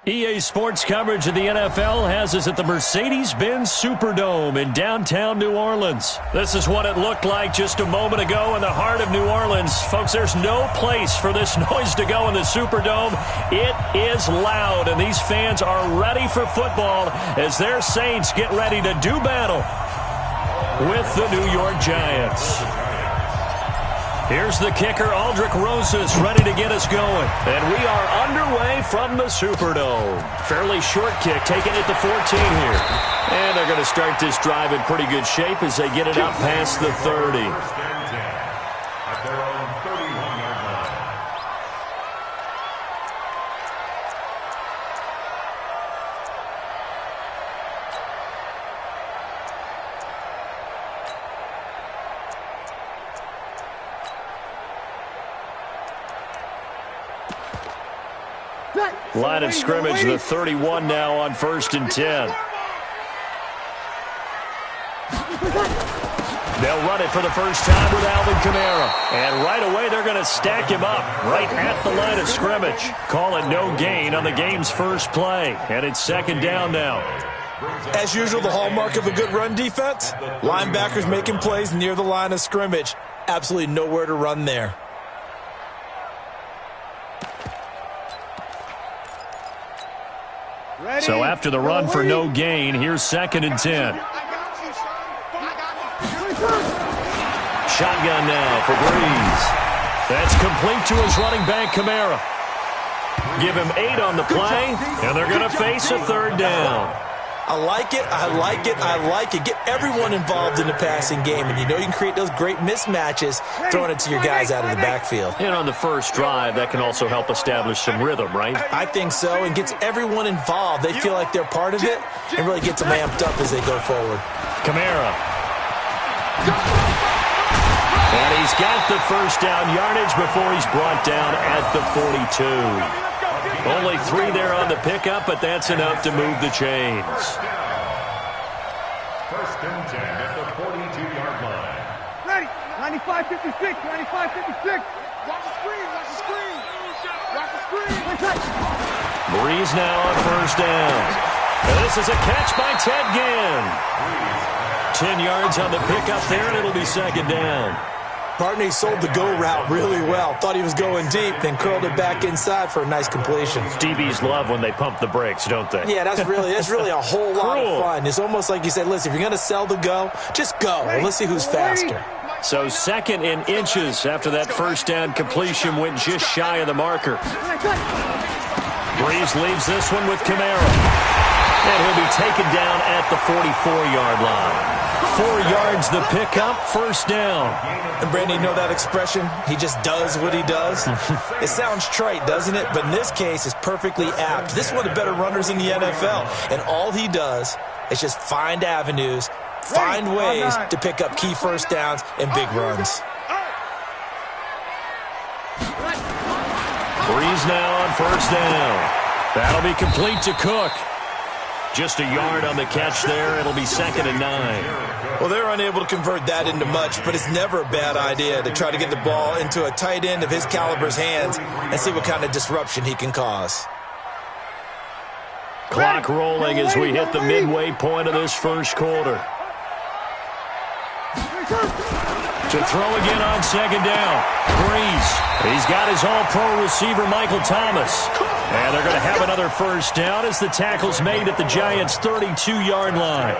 EA Sports coverage of the NFL has us at the Mercedes-Benz Superdome in downtown New Orleans. This is what it looked like just a moment ago in the heart of New Orleans. Folks, there's no place for this noise to go in the Superdome. It is loud, and these fans are ready for football as their Saints get ready to do battle with the New York Giants. Here's the kicker, Aldrick Rosas, ready to get us going. And we are underway from the Superdome. Fairly short kick, taking it to 14 here. And they're going to start this drive in pretty good shape as they get it up past the 30. Line of scrimmage, the 31 now on 1st and 10. They'll run it for the first time with Alvin Kamara. And right away, they're going to stack him up right at the line of scrimmage. Call it no gain on the game's first play. And it's 2nd down now. As usual, the hallmark of a good run defense, linebackers making plays near the line of scrimmage. Absolutely nowhere to run there. So after the run for no gain, here's 2nd and 10. Shotgun now for Breeze. That's complete to his running back, Kamara. Give him 8 on the play, and they're going to face a 3rd down. I like it, I like it, I like it. Get everyone involved in the passing game, and you know you can create those great mismatches throwing it to your guys out of the backfield. And on the first drive, that can also help establish some rhythm, right? I think so, and gets everyone involved. They feel like they're part of it and really gets them amped up as they go forward. Kamara. And he's got the first down yardage before he's brought down at the 42. Only 3 there on the pickup, but that's enough to move the chains. 1st and 10 at the 42-yard line. Ready. 95-56. 95-56. Watch the screen. Watch the screen. Watch the screen. Breeze now on 1st down. And this is a catch by Ted Ginn. 10 yards on the pickup there, and it'll be 2nd down. Partner, he sold the go route really well. Thought he was going deep, then curled it back inside for a nice completion. DBs love when they pump the brakes, don't they? Yeah, that's really a whole lot of fun. It's almost like you said, listen, if you're going to sell the go, just go. Well, let's see who's faster. So 2nd in inches after that first down completion went just shy of the marker. Breeze leaves this one with Kamara. And he'll be taken down at the 44-yard line. 4 yards the pickup, 1st down. And Brandon, you know that expression? He just does what he does. It sounds trite, doesn't it? But in this case, it's perfectly apt. This is one of the better runners in the NFL. And all he does is just find avenues, find ways to pick up key first downs and big runs. Breeze now on 1st down. That'll be complete to Cook. Just a yard on the catch there. It'll be 2nd and 9. Well, they're unable to convert that into much, but it's never a bad idea to try to get the ball into a tight end of his caliber's hands and see what kind of disruption he can cause. Clock rolling as we hit the midway point of this first quarter. To throw again on 2nd down. Breeze. He's got his all-pro receiver, Michael Thomas. And they're going to have another first down as the tackle's made at the Giants' 32-yard line.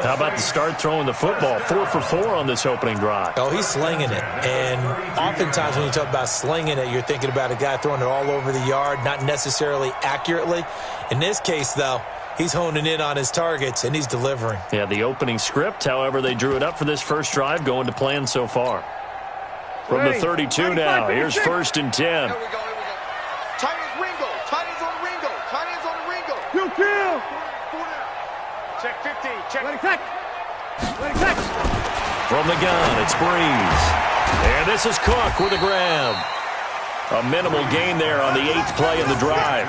How about the start throwing the football? 4 for 4 on this opening drive. Oh, he's slinging it. And oftentimes when you talk about slinging it, you're thinking about a guy throwing it all over the yard, not necessarily accurately. In this case, though, he's honing in on his targets, and he's delivering. Yeah, the opening script, however, they drew it up for this first drive, going to plan so far. From the 32 now, here's 1st and 10. Here we go. Tight ends Ringo. Tight ends on Ringo. Tight ends on Ringo. Kill. Check 15. Check. Let it catch. From the gun, it's Breeze. And this is Cook with a grab. A minimal gain there on the 8th play of the drive.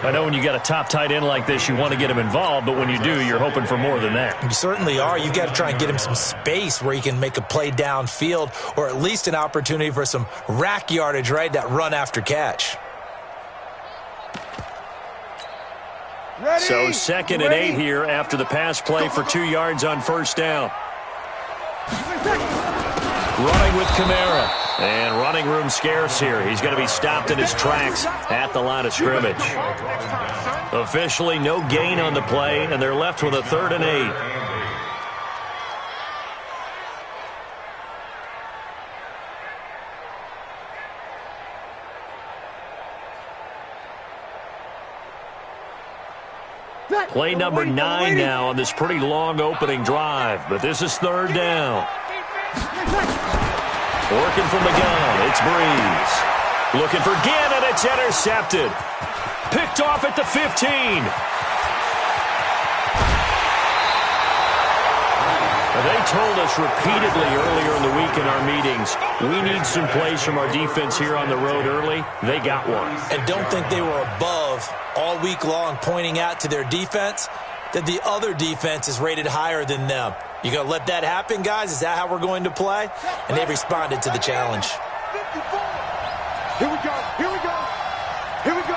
I know when you got a top tight end like this, you want to get him involved, but when you do, you're hoping for more than that. You certainly are. You got to try and get him some space where he can make a play downfield, or at least an opportunity for some rack yardage, right? That run after catch. So 2nd and 8 here after the pass play for 2 yards on first down. Running with Kamara. And running room scarce here. He's going to be stopped in his tracks at the line of scrimmage. Officially no gain on the play, and they're left with a 3rd and 8. Play number 9 now on this pretty long opening drive, but this is 3rd down. Working from the gun, it's Breeze. Looking for Ginn, and it's intercepted. Picked off at the 15. They told us repeatedly earlier in the week in our meetings, we need some plays from our defense here on the road early. They got one. And don't think they were above all week long pointing out to their defense that the other defense is rated higher than them. You going to let that happen, guys? Is that how we're going to play? And they responded to the challenge. 54. Here we go. Here we go. Here we go.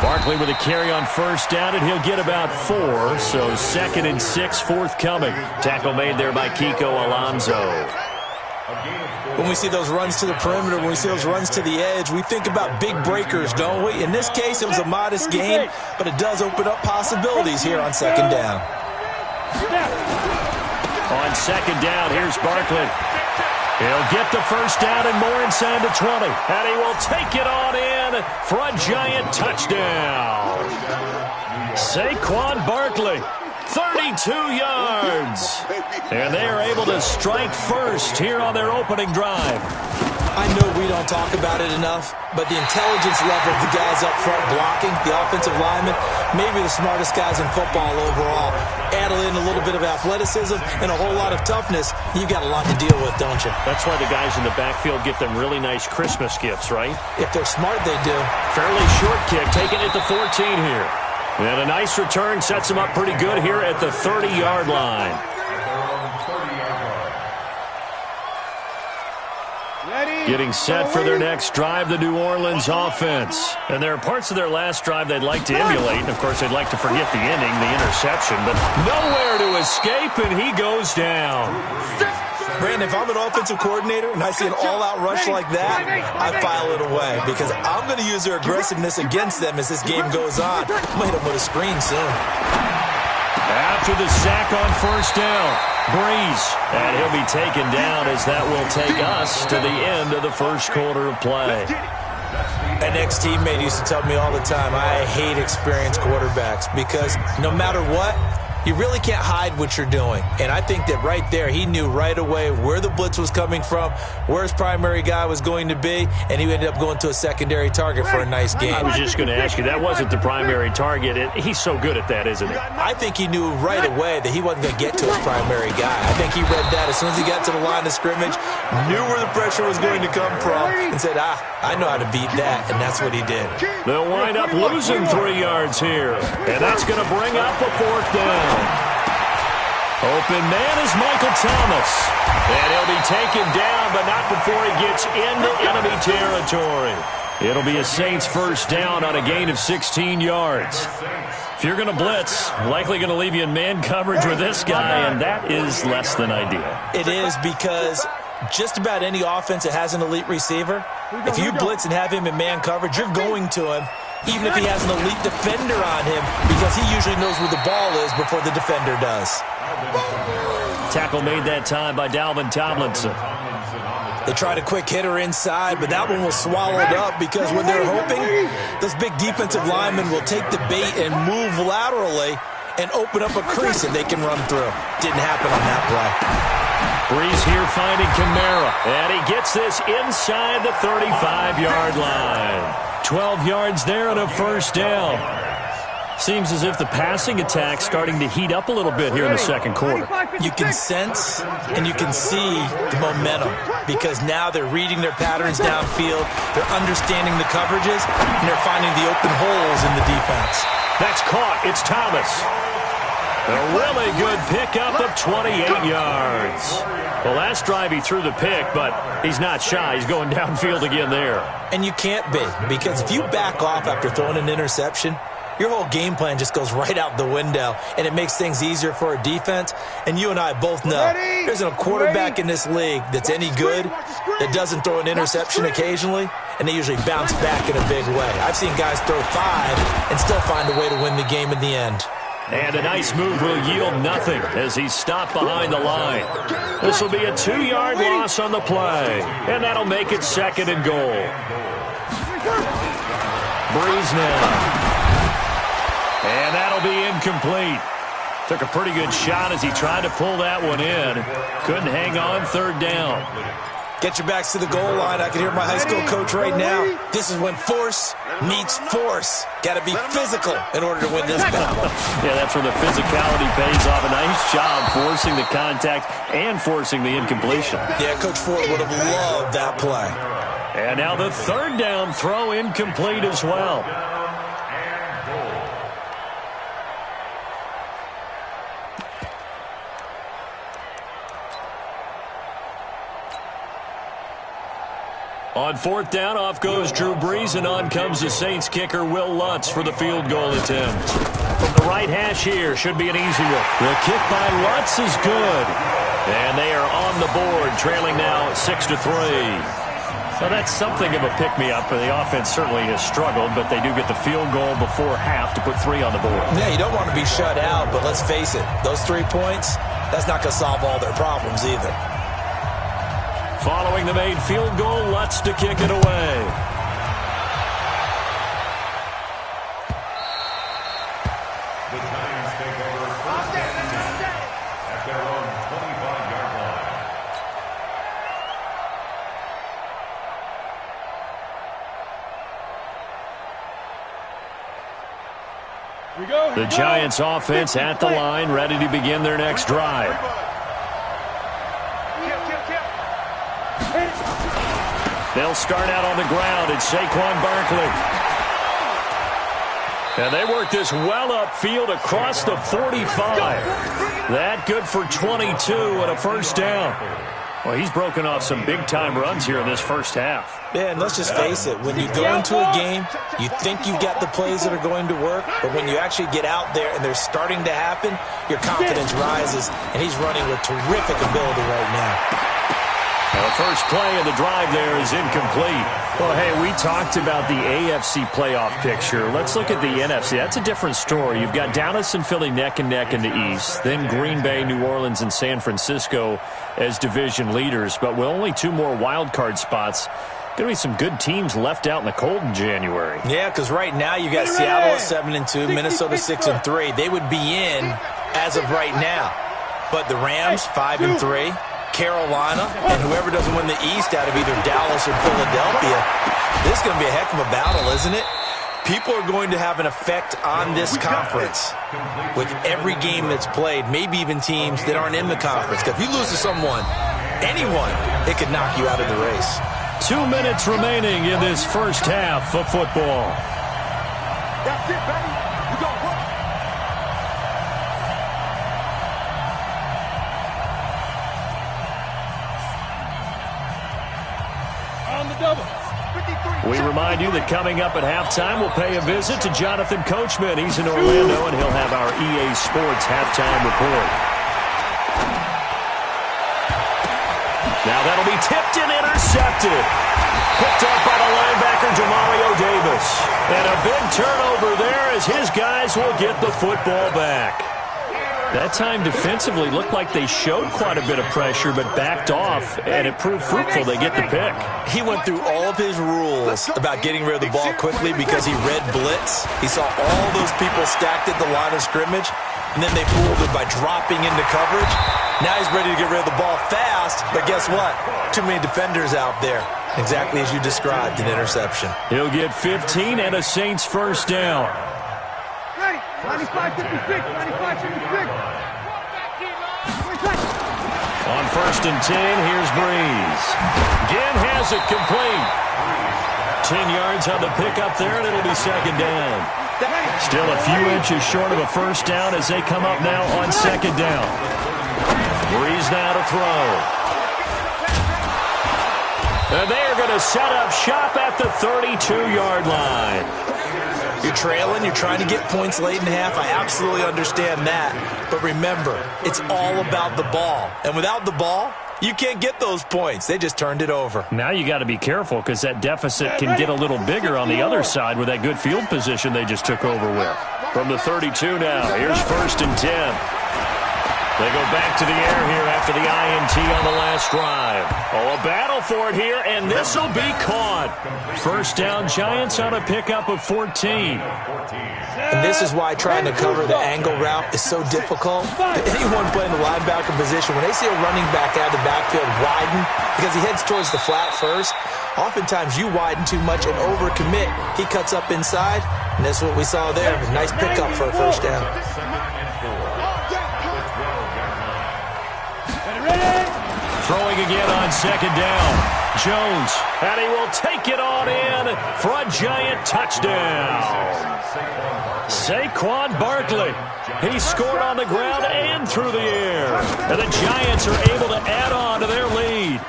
Barkley with a carry on first down, and he'll get about 4. So 2nd and 6 forthcoming. Tackle made there by Kiko Alonso. When we see those runs to the perimeter, when we see those runs to the edge, we think about big breakers, don't we? In this case, it was a modest gain, but it does open up possibilities here on 2nd down. On 2nd down, here's Barkley. He'll get the first down and more inside the 20. And he will take it on in for a giant touchdown. Saquon Barkley, 32 yards. And they are able to strike first here on their opening drive. I know we don't talk about it enough, but the intelligence level of the guys up front blocking, the offensive linemen, maybe the smartest guys in football overall. Add in a little bit of athleticism and a whole lot of toughness, you got a lot to deal with, don't you? That's why the guys in the backfield get them really nice Christmas gifts, right? If they're smart, they do. Fairly short kick, taken at the 14 here. And a nice return sets him up pretty good here at the 30-yard line. Getting set for their next drive, the New Orleans offense. And there are parts of their last drive they'd like to emulate. And, of course, they'd like to forget the ending, the interception. But nowhere to escape, and he goes down. Brandon, if I'm an offensive coordinator and I see an all-out rush like that, I file it away because I'm going to use their aggressiveness against them as this game goes on. I might hit them with a screen soon. After the sack on first down, Breeze. And he'll be taken down as that will take us to the end of the first quarter of play. An ex-teammate used to tell me all the time, I hate experienced quarterbacks because no matter what, you really can't hide what you're doing. And I think that right there, he knew right away where the blitz was coming from, where his primary guy was going to be, and he ended up going to a secondary target for a nice game. I was just going to ask you, that wasn't the primary target. He's so good at that, isn't he? I think he knew right away that he wasn't going to get to his primary guy. I think he read that as soon as he got to the line of scrimmage, knew where the pressure was going to come from, and said, I know how to beat that, and that's what he did. They'll wind up losing 3 yards here, and that's going to bring up a 4th down. Open man is Michael Thomas. And he'll be taken down, but not before he gets into enemy territory. It'll be a Saints first down on a gain of 16 yards. If you're going to blitz, likely going to leave you in man coverage with this guy, and that is less than ideal. It is because just about any offense that has an elite receiver, if you blitz and have him in man coverage, you're going to him, even if he has an elite defender on him, because he usually knows where the ball is before the defender does. Tackle made that time by Dalvin Tomlinson. They tried a quick hitter inside, but that one was swallowed up because when they're hoping, those big defensive linemen will take the bait and move laterally and open up a crease that they can run through. Didn't happen on that play. Breeze here finding Kamara, and he gets this inside the 35-yard line. 12 yards there and a first down. Seems as if the passing attack's starting to heat up a little bit here in the second quarter. You can sense and you can see the momentum because now they're reading their patterns downfield, they're understanding the coverages, and they're finding the open holes in the defense. That's caught. It's Thomas. A really good pickup of 28 yards. Well, last drive he threw the pick, but he's not shy. He's going downfield again there. And you can't be, because if you back off after throwing an interception, your whole game plan just goes right out the window, and it makes things easier for a defense. And you and I both know there isn't a quarterback in this league that's any good that doesn't throw an interception occasionally, and they usually bounce back in a big way. I've seen guys throw 5 and still find a way to win the game in the end. And a nice move will yield nothing as he's stopped behind the line. This will be a 2-yard loss on the play, and that'll make it 2nd and goal. Breeze now. And that'll be incomplete. Took a pretty good shot as he tried to pull that one in. Couldn't hang on 3rd down. Get your backs to the goal line. I can hear my high school coach right now. This is when force meets force. Got to be physical in order to win this battle. Yeah, that's where the physicality pays off. A nice job forcing the contact and forcing the incompletion. Yeah, Coach Ford would have loved that play. And now the 3rd down throw incomplete as well. On 4th down, off goes Drew Brees, and on comes the Saints kicker, Will Lutz, for the field goal attempt. From the right hash here, should be an easy one. The kick by Lutz is good. And they are on the board, trailing now 6-3. So that's something of a pick-me-up. The offense certainly has struggled, but they do get the field goal before half to put 3 on the board. Yeah, you don't want to be shut out, but let's face it, those 3 points, that's not going to solve all their problems either. Following the made field goal, Lutz to kick it away. The Giants take over 1st and 10 at their own 25-yard line. The Giants offense at the line, ready to begin their next drive. They'll start out on the ground. It's Saquon Barkley. And they work this well upfield across the 45. That good for 22 and a 1st down. Well, he's broken off some big-time runs here in this 1st half. Yeah, and let's just face it. When you go into a game, you think you've got the plays that are going to work, but when you actually get out there and they're starting to happen, your confidence rises, and he's running with terrific ability right now. Now, the first play of the drive there is incomplete. Well, hey, we talked about the AFC playoff picture. Let's look at the NFC. That's a different story. You've got Dallas and Philly neck and neck in the East, then Green Bay, New Orleans, and San Francisco as division leaders. But with only 2 more wild card spots, going to be some good teams left out in the cold in January. Yeah, because right now you got Seattle at 7-2, Minnesota 6-3. They would be in as of right now. But the Rams 5-3. Carolina, and whoever doesn't win the East out of either Dallas or Philadelphia, this is going to be a heck of a battle, isn't it? People are going to have an effect on this conference with every game that's played, maybe even teams that aren't in the conference. Because if you lose to someone, anyone, it could knock you out of the race. 2 minutes remaining in this 1st half of football. That's it, baby. We gon' work. We remind you that coming up at halftime, we'll pay a visit to Jonathan Coachman. He's in Orlando, and he'll have our EA Sports halftime report. Now that'll be tipped and intercepted. Picked up by the linebacker, Jamario Davis. And a big turnover there as his guys will get the football back. That time defensively looked like they showed quite a bit of pressure but backed off, and it proved fruitful. They get the pick. He went through all of his rules about getting rid of the ball quickly because he read blitz. He saw all those people stacked at the line of scrimmage, and then they fooled him by dropping into coverage. Now he's ready to get rid of the ball fast, but guess what? Too many defenders out there. Exactly as you described, an interception. He'll get 15 and a Saints 1st down. 95-56, 95-56. On 1st and 10, here's Breeze. Again has it complete. 10 yards on the pickup there, and it'll be 2nd down. Still a few inches short of a first down as they come up now on second down. Breeze now to throw. And they are going to set up shop at the 32-yard line. You're trailing, you're trying to get points late in half. I absolutely understand that. But remember, it's all about the ball. And without the ball, you can't get those points. They just turned it over. Now you got to be careful because that deficit can get a little bigger on the other side with that good field position they just took over with. From the 32 now, here's 1st and 10. They go back to the air here after the INT on the last drive. Oh, a battle for it here, and this will be caught. First down, Giants on a pickup of 14. And this is why trying to cover the angle route is so difficult. Anyone playing the linebacker position, when they see a running back out of the backfield widen, because he heads towards the flat first, oftentimes you widen too much and overcommit. He cuts up inside, and that's what we saw there. Nice pickup for a first down. Throwing again on second down. Jones, and he will take it on in for a Giant touchdown. Saquon Barkley. He scored on the ground and through the air. And the Giants are able to add on to their lead.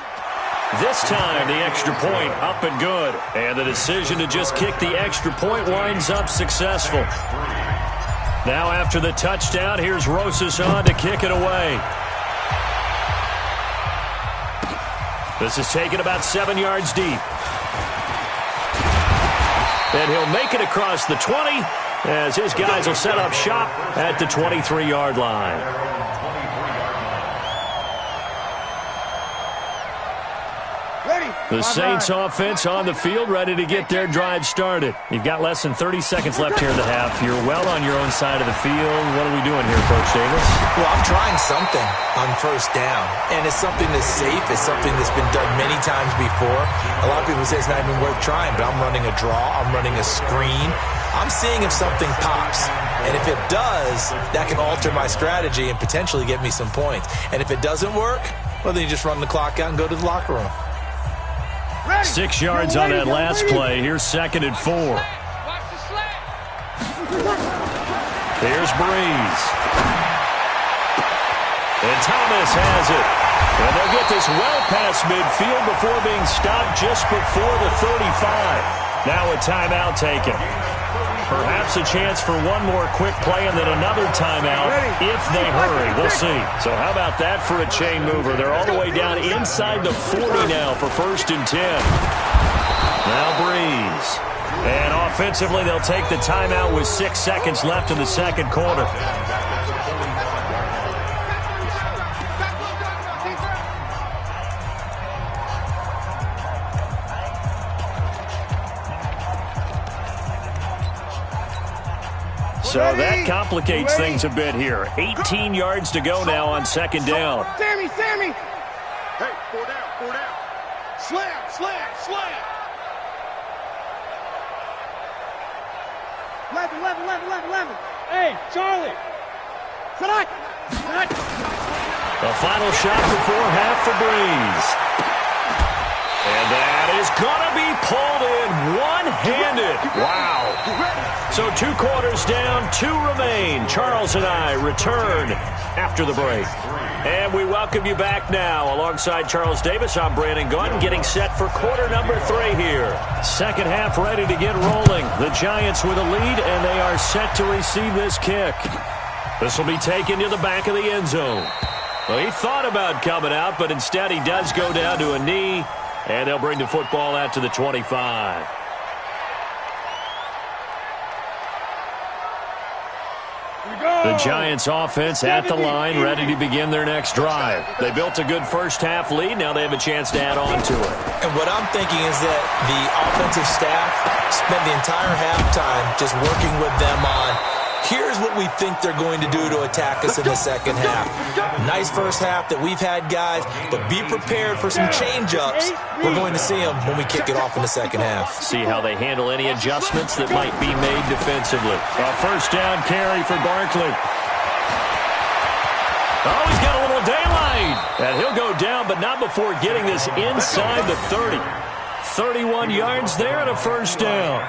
This time, the extra point up and good. And the decision to just kick the extra point winds up successful. Now after the touchdown, here's Rosas on to kick it away. This is taken about 7 yards deep. And he'll make it across the 20 as his guys will set up shop at the 23-yard line. The Saints offense on the field, ready to get their drive started. You've got less than 30 seconds left here in the half. You're well on your own side of the field. What are we doing here, Coach Davis? Well, I'm trying something on first down, and it's something that's safe. It's something that's been done many times before. A lot of people say it's not even worth trying, but I'm running a draw. I'm running a screen. I'm seeing if something pops. And if it does, that can alter my strategy and potentially get me some points. And if it doesn't work, well, then you just run the clock out and go to the locker room. 6 yards on that last play. Here's 2nd and 4. Here's Breeze. And Thomas has it. And they'll get this well past midfield before being stopped just before the 35. Now a timeout taken. Perhaps a chance for one more quick play and then another timeout if they hurry. We'll see. So how about that for a chain mover? They're all the way down inside the 40 now for 1st and 10. Now Breeze. And offensively, they'll take the timeout with 6 seconds left in the second quarter. So that complicates things a bit here. 18 yards to go now on second down. Sammy! Hey, 4 down. Slam! 11. Hey, Charlie! Select! The final shot before half for Breeze. And that is going to be pulled in one-handed. Wow. So 2 quarters down, 2 remain. Charles and I return after the break. And we welcome you back now. Alongside Charles Davis, I'm Brandon Gunn, getting set for quarter number 3 here. Second half ready to get rolling. The Giants with a lead, and they are set to receive this kick. This will be taken to the back of the end zone. Well, he thought about coming out, but instead he does go down to a knee, and they'll bring the football out to the 25. The Giants offense at the line, ready to begin their next drive. They built a good first half lead. Now they have a chance to add on to it. And what I'm thinking is that the offensive staff spent the entire halftime just working with them on, here's what we think they're going to do to attack us in the second half. Nice first half that we've had, guys, but be prepared for some change-ups. We're going to see them when we kick it off in the second half. See how they handle any adjustments that might be made defensively. A first down carry for Barkley. Oh, he's got a little daylight. And he'll go down, but not before getting this inside the 30. 31 yards there and a first down.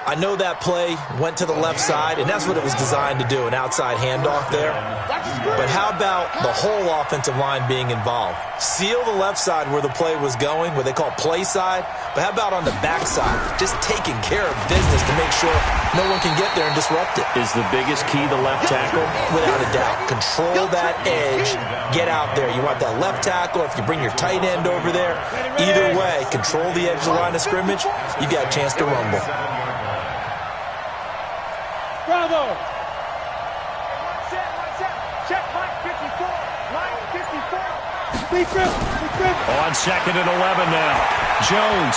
I know that play went to the left side, and that's what it was designed to do, an outside handoff there. But how about the whole offensive line being involved? Seal the left side where the play was going, what they call play side, but how about on the back side, just taking care of business to make sure no one can get there and disrupt it? Is the biggest key the left tackle? Without a doubt. Control that edge. Get out there. You want that left tackle. If you bring your tight end over there, either way, control the edge of the line of scrimmage, you got a chance to rumble. Bravo! Check line 54. Line 54. Big grip. On 2nd and 11 now. Jones.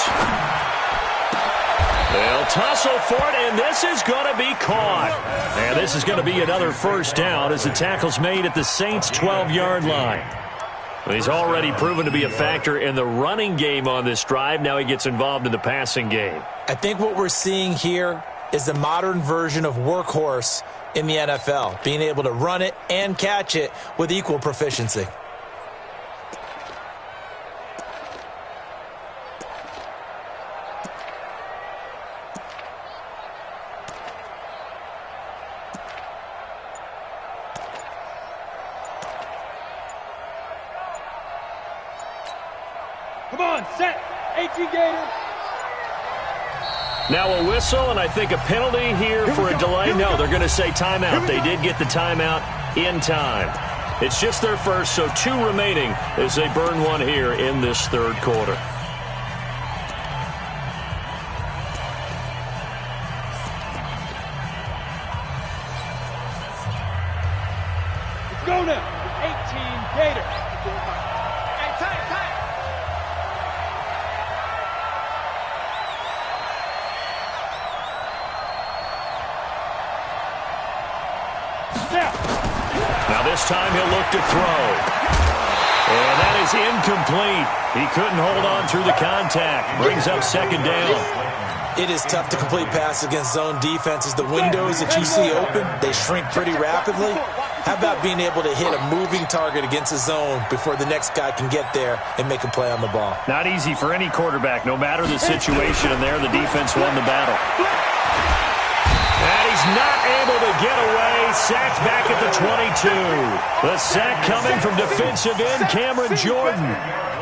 They'll tussle for it, and this is going to be caught. And this is going to be another first down as the tackle's made at the Saints' 12-yard line. He's already proven to be a factor in the running game on this drive. Now he gets involved in the passing game. I think what we're seeing here is the modern version of workhorse in the NFL, being able to run it and catch it with equal proficiency. Come on, set. 18 Gators. Now a whistle, and I think a penalty here for a delay. No, they're going to say timeout. They did get the timeout in time. It's just their first, so 2 remaining as they burn one here in this third quarter. Let's go now. 18 Gators. Hey, tight. Now this time he'll look to throw. And that is incomplete. He couldn't hold on through the contact. Brings up 2nd down. It is tough to complete passes against zone defenses. The windows that you see open, they shrink pretty rapidly. How about being able to hit a moving target against a zone before the next guy can get there and make a play on the ball? Not easy for any quarterback, no matter the situation, and there the defense won the battle. And he's not able to get away. Sacked back at the 22. The sack coming from defensive end Cameron Jordan.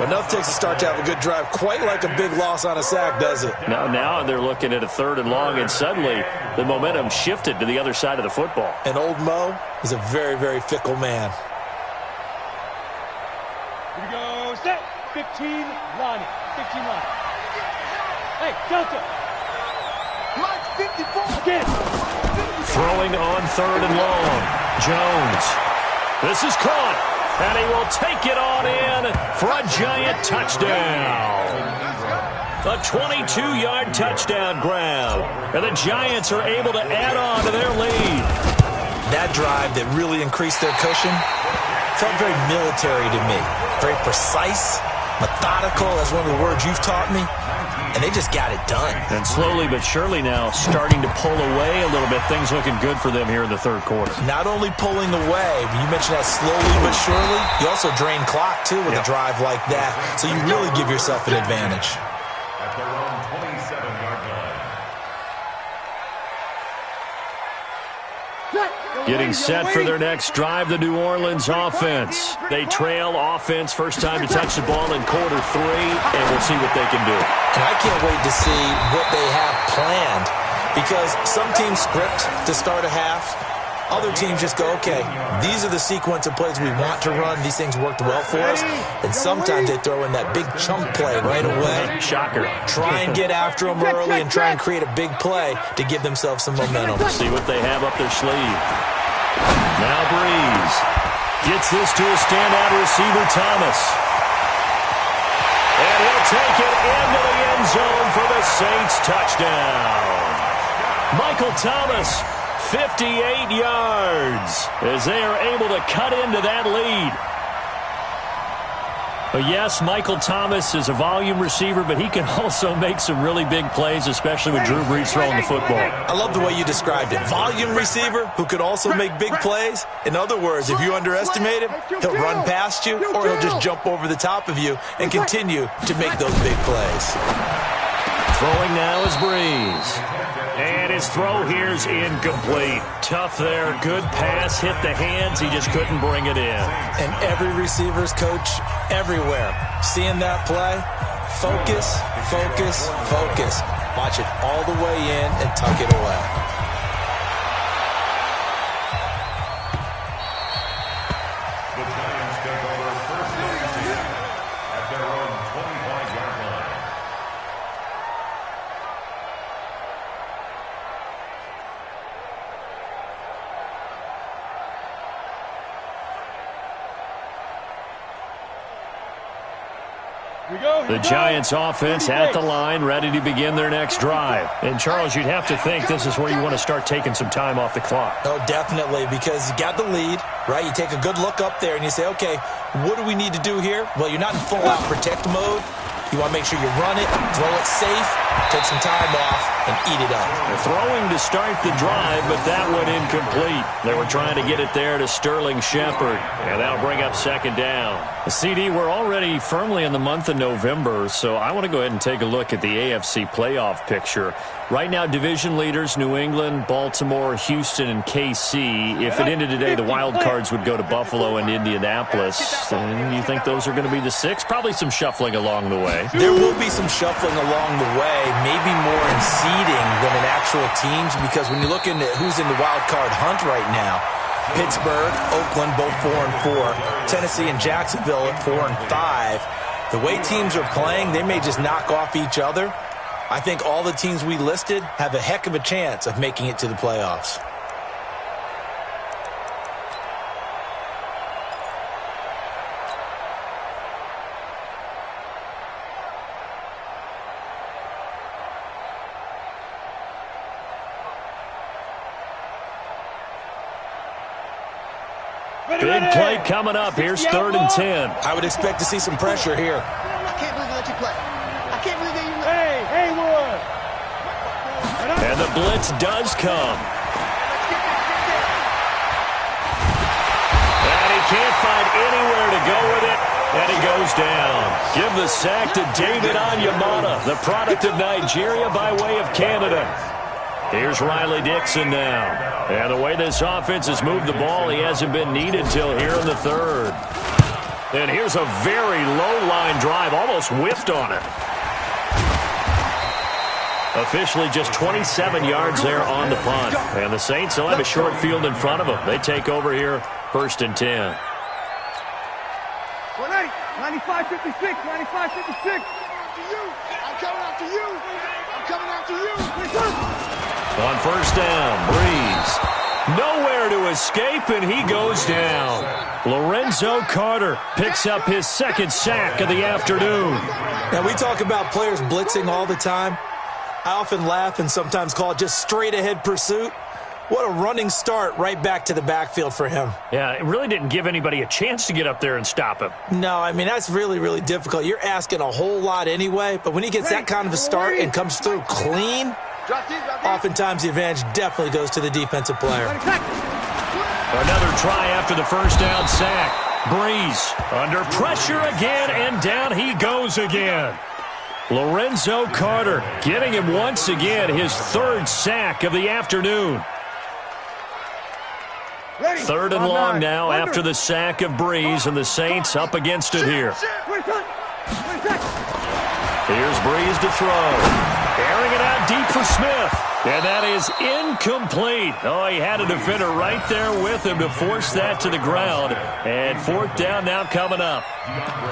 Enough takes a start to have a good drive. Quite like a big loss on a sack, does it? Now they're looking at a 3rd and long, and suddenly the momentum shifted to the other side of the football. And old Mo is a very, very fickle man. Here we go, set. 15 line. Hey, Delta. Line 54. Again. Throwing on 3rd and long. Jones. This is caught. And he will take it on in for a giant touchdown. A 22-yard touchdown grab. And the Giants are able to add on to their lead. That drive that really increased their cushion felt very military to me. Very precise, methodical. That's one of the words you've taught me. And they just got it done. And slowly but surely now starting to pull away a little bit. Things looking good for them here in the third quarter. Not only pulling away, but you mentioned that slowly but surely. You also drain clock, too, with a drive like that. So you really give yourself an advantage. At their own 27-yard line. Getting set for their next drive, the New Orleans offense. They trail offense, first time to touch the ball in quarter 3, and we'll see what they can do. And I can't wait to see what they have planned, because some teams script to start a half. Other teams just go, okay, these are the sequence of plays we want to run. These things worked well for us. And sometimes they throw in that big chunk play right away. Shocker. Try and get after them early and try and create a big play to give themselves some momentum. See what they have up their sleeve. Now Breeze gets this to a standout receiver, Thomas. And he'll take it into the end zone for the Saints touchdown. Michael Thomas, 58 yards, as they are able to cut into that lead. But yes, Michael Thomas is a volume receiver, but he can also make some really big plays, especially with Drew Brees throwing the football. I love the way you described it. Volume receiver who could also make big plays. In other words, if you underestimate him, he'll run past you or he'll just jump over the top of you and continue to make those big plays. Throwing now is Breeze. And his throw here's incomplete. Tough there. Good pass. Hit the hands. He just couldn't bring it in. And every receiver's coach everywhere. Seeing that play, focus, focus, focus. Watch it all the way in and tuck it away. The Giants offense at the line, ready to begin their next drive. And, Charles, you'd have to think this is where you want to start taking some time off the clock. Oh, definitely, because you got the lead, right? You take a good look up there and you say, okay, what do we need to do here? Well, you're not in full-out protect mode. You want to make sure you run it, throw it safe, take some time off, and eat it up. They're throwing to start the drive, but that one incomplete. They were trying to get it there to Sterling Shepard, and that'll bring up second down. The CD, we're already firmly in the month of November, so I want to go ahead and take a look at the AFC playoff picture. Right now, division leaders, New England, Baltimore, Houston, and KC. If it ended today, the wild cards would go to Buffalo and Indianapolis. And you think those are going to be the six? Probably some shuffling along the way. There will be some shuffling along the way, maybe more in seeding than in actual teams, because when you look into who's in the wild card hunt right now, Pittsburgh, Oakland, both 4-4. Tennessee and Jacksonville at 4-5. The way teams are playing, they may just knock off each other. I think all the teams we listed have a heck of a chance of making it to the playoffs. Big play coming up. Here's 3rd and 10. I would expect to see some pressure here. I can't believe they let you play. I can't believe they let you. Hey, Haywood! And the blitz does come. And he can't find anywhere to go with it. And he goes down. Give the sack to David Onyemata, the product of Nigeria by way of Canada. Here's Riley Dixon now. And the way this offense has moved the ball, he hasn't been needed till here in the 3rd. And here's a very low-line drive, almost whiffed on it. Officially just 27 yards there on the punt. And the Saints will have a short field in front of them. They take over here, 1st and 10. 180, 95-56, 95-56. I'm coming after you. I'm coming after you. On 1st down, Breeze. Nowhere to escape, and he goes down. Lorenzo Carter picks up his 2nd sack of the afternoon. Now, we talk about players blitzing all the time. I often laugh and sometimes call it just straight-ahead pursuit. What a running start right back to the backfield for him. Yeah, it really didn't give anybody a chance to get up there and stop him. No, I mean, that's really, really difficult. You're asking a whole lot anyway, but when he gets that kind of a start and comes through clean, oftentimes the advantage definitely goes to the defensive player. Another try after the 1st down sack. Breeze under pressure again, and down he goes again. Lorenzo Carter getting him once again his 3rd sack of the afternoon. 3rd and long now after the sack of Breeze, and the Saints up against it here. Here's Breeze to throw. Airing it out deep for Smith. And that is incomplete. Oh, he had a defender right there with him to force that to the ground. And 4th down now coming up.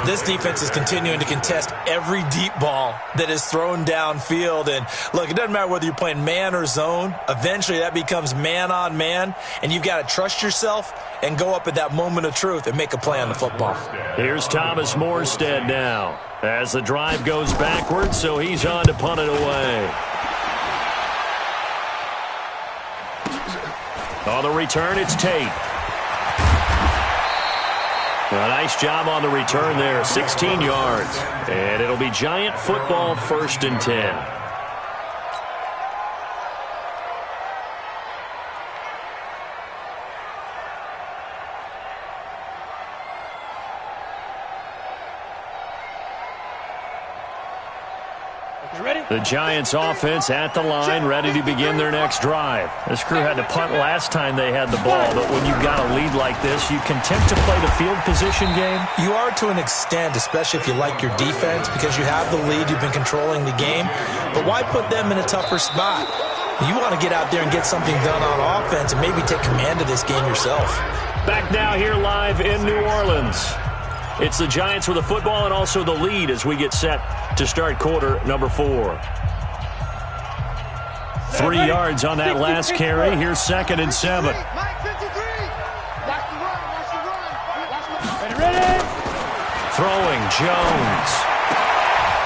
This defense is continuing to contest every deep ball that is thrown downfield. And look, it doesn't matter whether you're playing man or zone. Eventually that becomes man on man. And you've got to trust yourself and go up at that moment of truth and make a play on the football. Here's Thomas Morstead now as the drive goes backwards, so he's on to punt it away. On the return, it's Tate. A nice job on the return there, 16 yards. And it'll be Giant football, 1st and 10. The Giants offense at the line, ready to begin their next drive. This crew had to punt last time they had the ball, but when you've got a lead like this, you content to play the field position game? You are to an extent, especially if you like your defense, because you have the lead, you've been controlling the game. But why put them in a tougher spot? You want to get out there and get something done on offense and maybe take command of this game yourself. Back now here live in New Orleans. It's the Giants with the football and also the lead as we get set to start quarter number 4. 3 yards on that last carry. Here's 2nd and 7. Throwing Jones.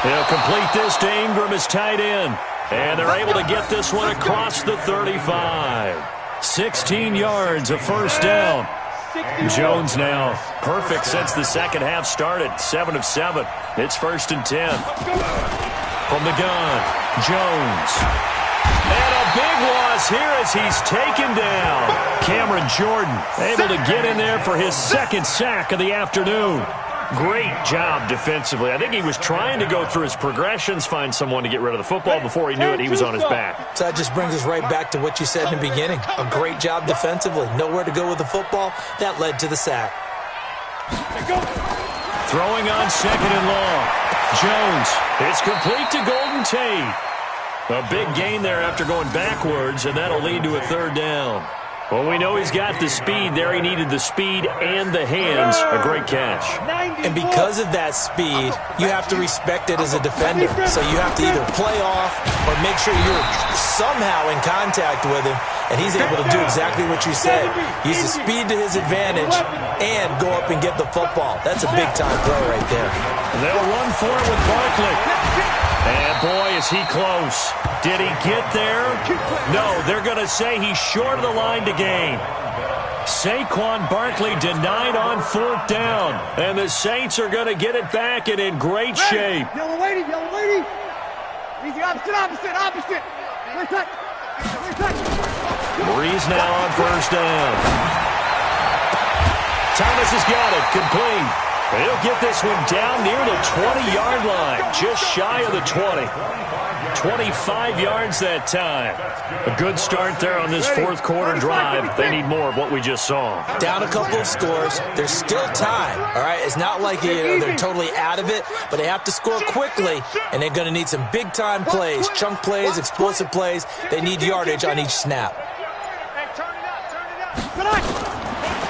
They'll complete this to Ingram as tight end. And they're able to get this one across the 35. 16 yards, a first down. Jones now perfect since the second half started. 7 of 7. It's 1st and 10. From the gun, Jones. And a big loss here as he's taken down. Cameron Jordan able to get in there for his 2nd sack of the afternoon. Great job defensively. I think he was trying to go through his progressions, find someone to get rid of the football. Before he knew it, he was on his back. So that just brings us right back to what you said in the beginning. A great job defensively. Nowhere to go with the football. That led to the sack. Throwing on 2nd and long. Jones. It's complete to Golden Tate. A big gain there after going backwards, and that'll lead to a 3rd down. Well, we know he's got the speed there. He needed the speed and the hands. A great catch. And because of that speed, you have to respect it as a defender. So you have to either play off or make sure you're somehow in contact with him. And he's able to do exactly what you said. Use the speed to his advantage and go up and get the football. That's a big-time throw right there. And they'll run for it with Barkley. And, boy, is he close. Did he get there? No, they're going to say he's short of the line to gain. Saquon Barkley denied on 4th down. And the Saints are going to get it back and in great shape. Yellow lady, yellow lady. Easy, opposite. Breeze now on 1st down. Thomas has got it. Complete. He'll get this one down near the 20-yard line, just shy of the 20. 25 yards that time. A good start there on this 4th quarter drive. They need more of what we just saw. Down a couple of scores. There's still time, all right? It's not like they're totally out of it, but they have to score quickly, and they're going to need some big-time plays, chunk plays, explosive plays. They need yardage on each snap.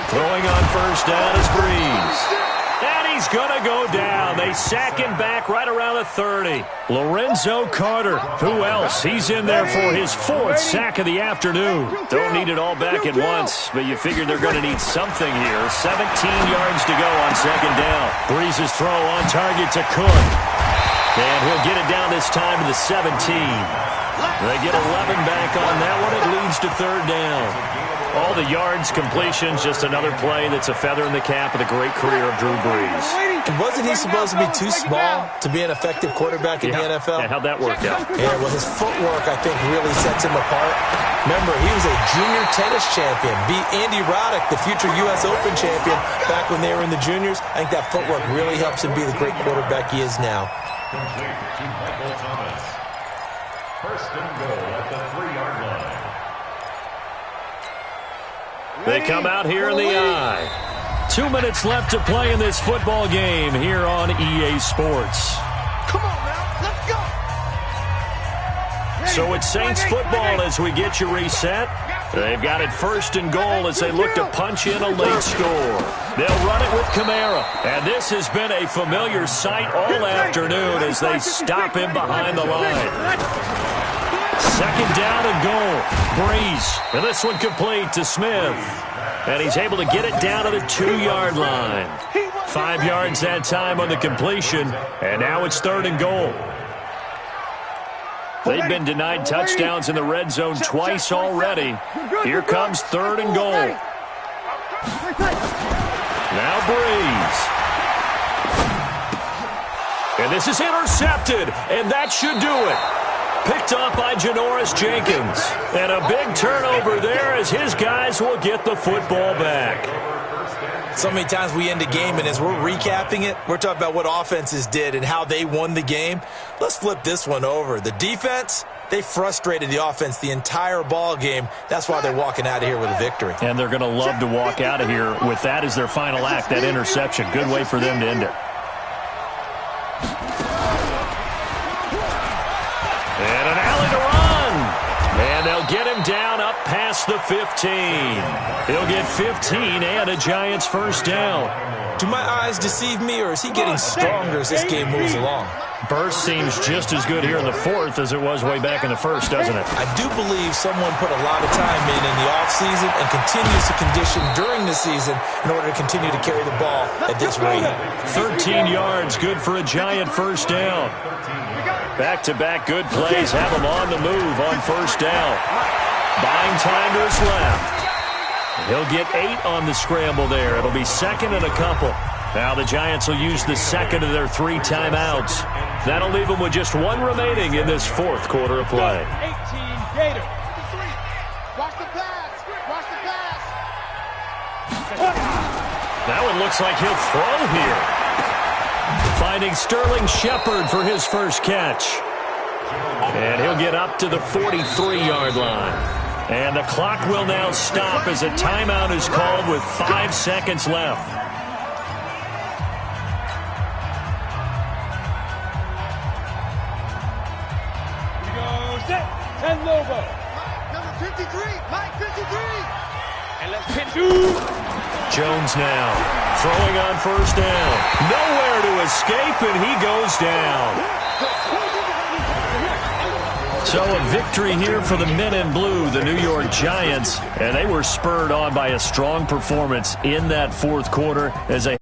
Throwing on 1st down is Breeze. And he's going to go down. They sack him back right around the 30. Lorenzo Carter. Who else? He's in there for his 4th sack of the afternoon. Don't need it all back at once, but you figure they're going to need something here. 17 yards to go on 2nd down. Breeze's throw on target to Cook. And he'll get it down this time to the 17. They get 11 back on that one. It leads to 3rd down. All the yards, completions, just another play that's a feather in the cap of the great career of Drew Brees. And wasn't he supposed to be too small to be an effective quarterback in the NFL? Yeah, how'd that work out? Yeah, well, his footwork, I think, really sets him apart. Remember, he was a junior tennis champion, beat Andy Roddick, the future U.S. Open champion, back when they were in the juniors. I think that footwork really helps him be the great quarterback he is now. Complete to Michael Thomas. 1st and goal at the 3-yard line. They come out here in the eye. 2 minutes left to play in this football game here on EA Sports. Come on now, let's go. So it's Saints football as we get you reset. They've got it 1st and goal as they look to punch in a late score. They'll run it with Kamara. And this has been a familiar sight all afternoon as they stop him behind the line. 2nd down and goal. Breeze. And this one complete to Smith. And he's able to get it down to the 2-yard line. 5 yards that time on the completion. And now it's 3rd and goal. They've been denied touchdowns in the red zone twice already. Here comes 3rd and goal. Now Breeze. And this is intercepted. And that should do it. Picked up by Janoris Jenkins. And a big turnover there as his guys will get the football back. So many times we end a game, and as we're recapping it, we're talking about what offenses did and how they won the game. Let's flip this one over. The defense, they frustrated the offense the entire ball game. That's why they're walking out of here with a victory. And they're going to love to walk out of here with that as their final act, that interception. Good way for them to end it. And an alley to run. And they'll get him down up past the 15. He'll get 15 and a Giants first down. Do my eyes deceive me, or is he getting stronger as this game moves along? Burst seems just as good here in the fourth as it was way back in the first, doesn't it? I do believe someone put a lot of time in the offseason and continues to condition during the season in order to continue to carry the ball at this rate. 13 yards, good for a Giant first down. Back-to-back good plays have him on the move on first down. Buying time to his left. He'll get 8 on the scramble there. It'll be second and a couple. Now the Giants will use the second of their 3 timeouts. That'll leave them with just 1 remaining in this fourth quarter of play. 18 Gator. Watch the pass. Watch the pass. Now it looks like he'll throw here. Finding Sterling Shepard for his first catch. And he'll get up to the 43-yard line. And the clock will now stop as a timeout is called with 5 seconds left. And logo. Number 53. Mike 53. And let's pitch. Jones now throwing on first down. Nowhere to escape, and he goes down. So a victory here for the men in blue, the New York Giants. And they were spurred on by a strong performance in that fourth quarter as they